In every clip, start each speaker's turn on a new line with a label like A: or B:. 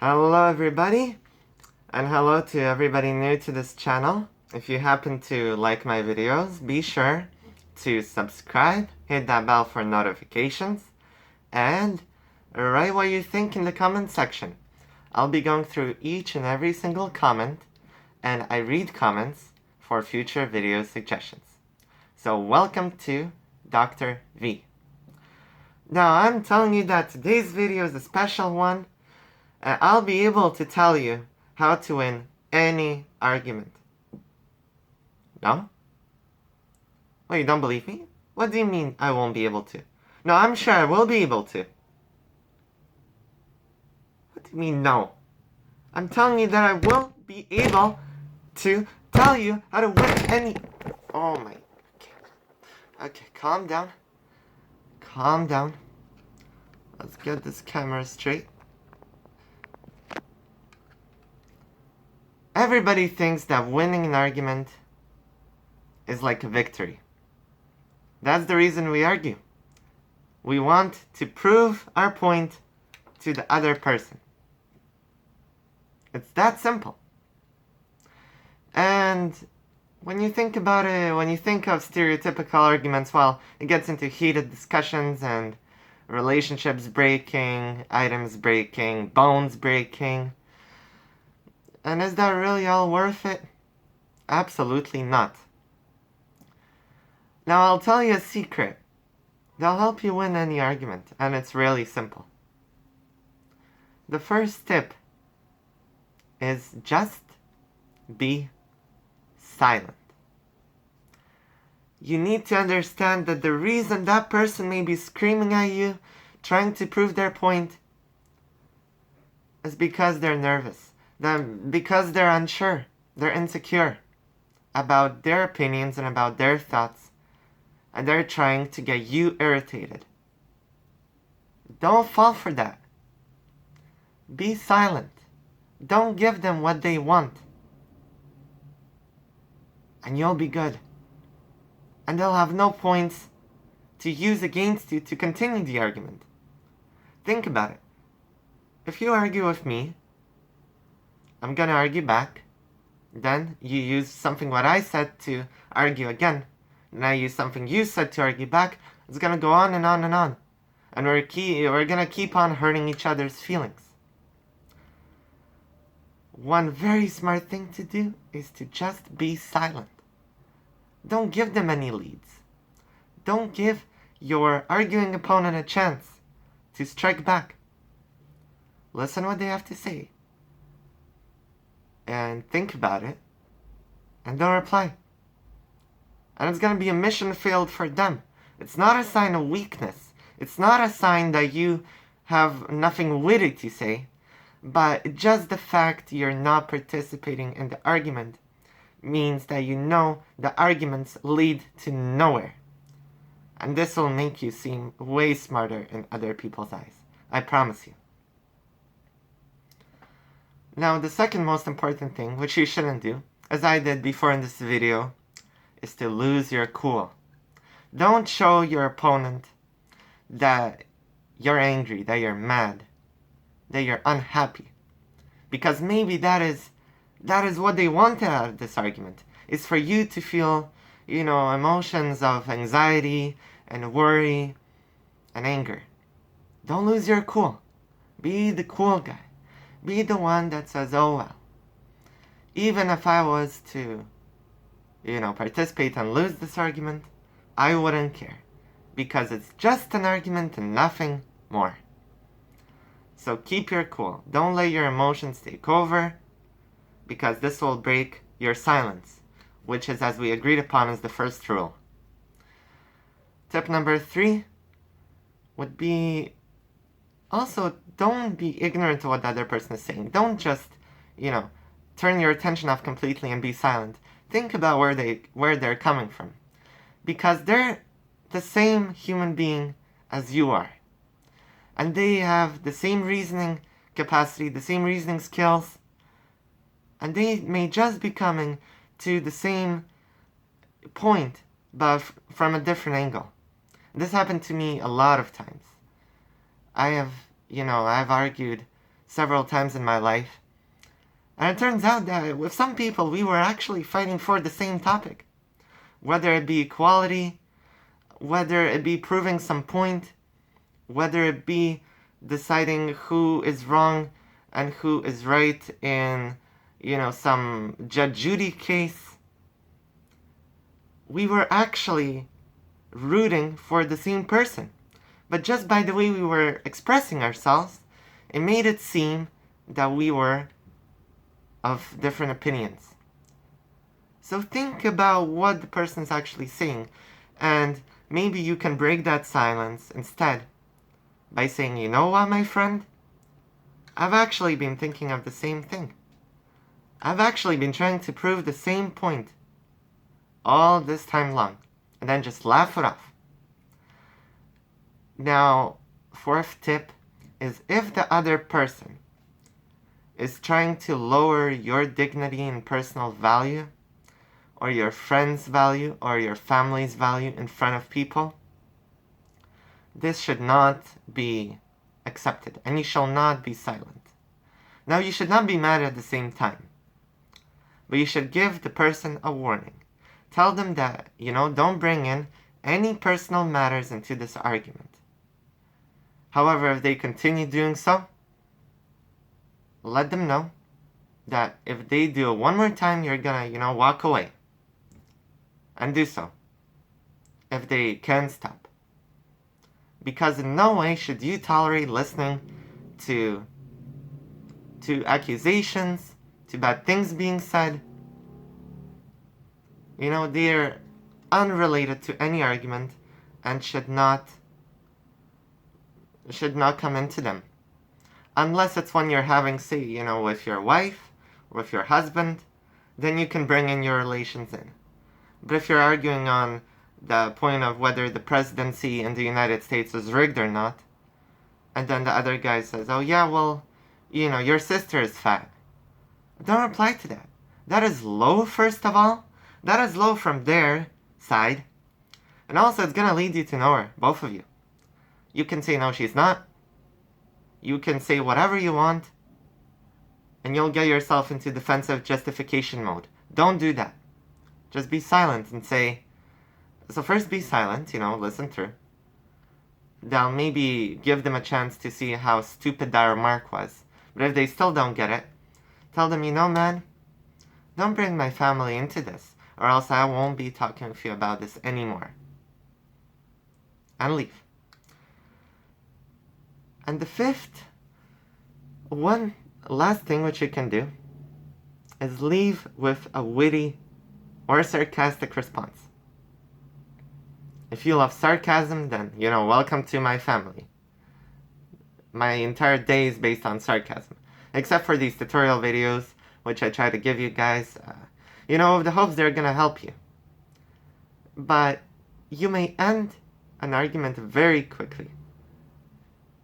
A: Hello everybody, and hello to everybody new to this channel. If you happen to like my videos, be sure to subscribe, hit that bell for notifications, and write what you think in the comment section. I'll be going through each and every single comment, and I read comments for future video suggestions. So welcome to Dr. V. Now I'm telling you that today's video is a special one. I'll be able to tell you how to win any argument. No? Oh, you don't believe me? What do you mean I won't be able to? No, I'm sure I will be able to. What do you mean no? I'm telling you that I will be able to tell you how to win any... Oh my... Okay, calm down. Calm down. Let's get this camera straight. Everybody thinks that winning an argument is like a victory. That's the reason we argue. We want to prove our point to the other person. It's that simple. And when you think about it, when you think of stereotypical arguments, well, it gets into heated discussions and relationships breaking, items breaking, bones breaking. And is that really all worth it? Absolutely not. Now I'll tell you a secret. That'll help you win any argument, and it's really simple. The first tip is just be silent. You need to understand that the reason that person may be screaming at you, trying to prove their point, is because they're nervous. Because they're unsure, they're insecure about their opinions and about their thoughts, and they're trying to get you irritated. Don't fall for that. Be silent. Don't give them what they want. And you'll be good. And they'll have no points to use against you to continue the argument. Think about it. If you argue with me, I'm gonna argue back. Then you use something what I said to argue again. And I use something you said to argue back. It's gonna go on and on and on. And we're gonna keep on hurting each other's feelings. One very smart thing to do is to just be silent. Don't give them any leads. Don't give your arguing opponent a chance to strike back. Listen what they have to say. And think about it, and don't reply. And it's going to be a mission failed for them. It's not a sign of weakness. It's not a sign that you have nothing witty to say, but just the fact you're not participating in the argument means that you know the arguments lead to nowhere. And this will make you seem way smarter in other people's eyes. I promise you. Now, the second most important thing, which you shouldn't do, as I did before in this video, is to lose your cool. Don't show your opponent that you're angry, that you're mad, that you're unhappy. Because maybe that is what they wanted out of this argument, is for you to feel, emotions of anxiety and worry and anger. Don't lose your cool. Be the cool guy. Be the one that says, oh well, even if I was to, participate and lose this argument, I wouldn't care. Because it's just an argument and nothing more. So keep your cool. Don't let your emotions take over, because this will break your silence, which is, as we agreed upon, is the first rule. Tip number 3 would be, also, don't be ignorant to what the other person is saying. Don't just, turn your attention off completely and be silent. Think about where they're coming from. Because they're the same human being as you are. And they have the same reasoning capacity, the same reasoning skills. And they may just be coming to the same point, but from a different angle. This happened to me a lot of times. I've argued several times in my life. And it turns out that with some people, we were actually fighting for the same topic. Whether it be equality, whether it be proving some point, whether it be deciding who is wrong and who is right in, some Judge Judy case. We were actually rooting for the same person. But just by the way we were expressing ourselves, it made it seem that we were of different opinions. So think about what the person's actually saying, and maybe you can break that silence instead by saying, you know what, my friend? I've actually been thinking of the same thing. I've actually been trying to prove the same point all this time long, and then just laugh it off. Now, fourth tip is if the other person is trying to lower your dignity and personal value, or your friend's value, or your family's value in front of people, this should not be accepted, and you shall not be silent. Now, you should not be mad at the same time, but you should give the person a warning. Tell them that, don't bring in any personal matters into this argument. However, if they continue doing so, let them know that if they do it one more time, you're gonna, walk away. And do so, if they can stop. Because in no way should you tolerate listening to accusations, to bad things being said. They're unrelated to any argument and should not come into them. Unless it's when you're having, say, with your wife or with your husband, then you can bring in your relations in. But if you're arguing on the point of whether the presidency in the United States is rigged or not, and then the other guy says, oh yeah, well, your sister is fat. Don't reply to that. That is low, first of all. That is low from their side. And also, it's going to lead you to nowhere, both of you. You can say, no, she's not. You can say whatever you want, and you'll get yourself into defensive justification mode. Don't do that. Just be silent and say, so first be silent, listen through. Then maybe give them a chance to see how stupid that remark was. But if they still don't get it, tell them, man, don't bring my family into this, or else I won't be talking with you about this anymore. And leave. And the fifth, one last thing which you can do is leave with a witty or sarcastic response. If you love sarcasm, then, welcome to my family. My entire day is based on sarcasm. Except for these tutorial videos, which I try to give you guys, with the hopes they're gonna help you. But you may end an argument very quickly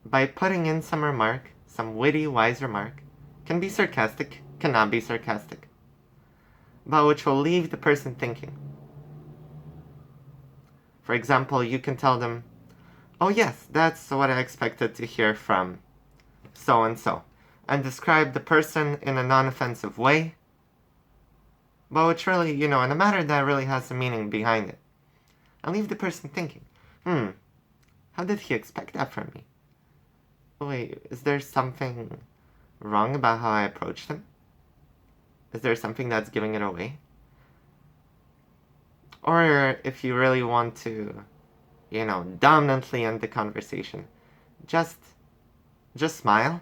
A: by putting in some remark, some witty, wise remark. Can be sarcastic, cannot be sarcastic, but which will leave the person thinking. For example, you can tell them, oh yes, that's what I expected to hear from so-and-so, and describe the person in a non-offensive way, but which really, in a matter that really has a meaning behind it. And leave the person thinking, how did he expect that from me? Wait, is there something wrong about how I approached him? Is there something that's giving it away? Or if you really want to, dominantly end the conversation, just smile.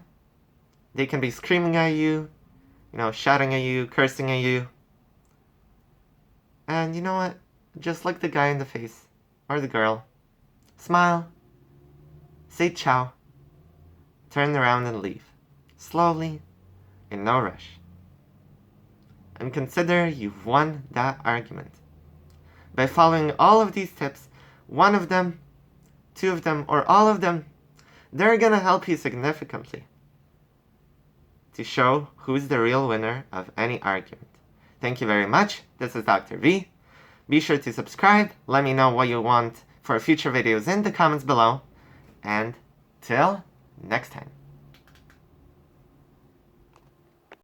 A: They can be screaming at you, shouting at you, cursing at you. And you know what? Just look the guy in the face, or the girl. Smile. Say ciao. Turn around and leave. Slowly, in no rush. And consider you've won that argument. By following all of these tips, one of them, two of them, or all of them, they're gonna help you significantly to show who's the real winner of any argument. Thank you very much. This is Dr. V. Be sure to subscribe. Let me know what you want for future videos in the comments below. And till next time.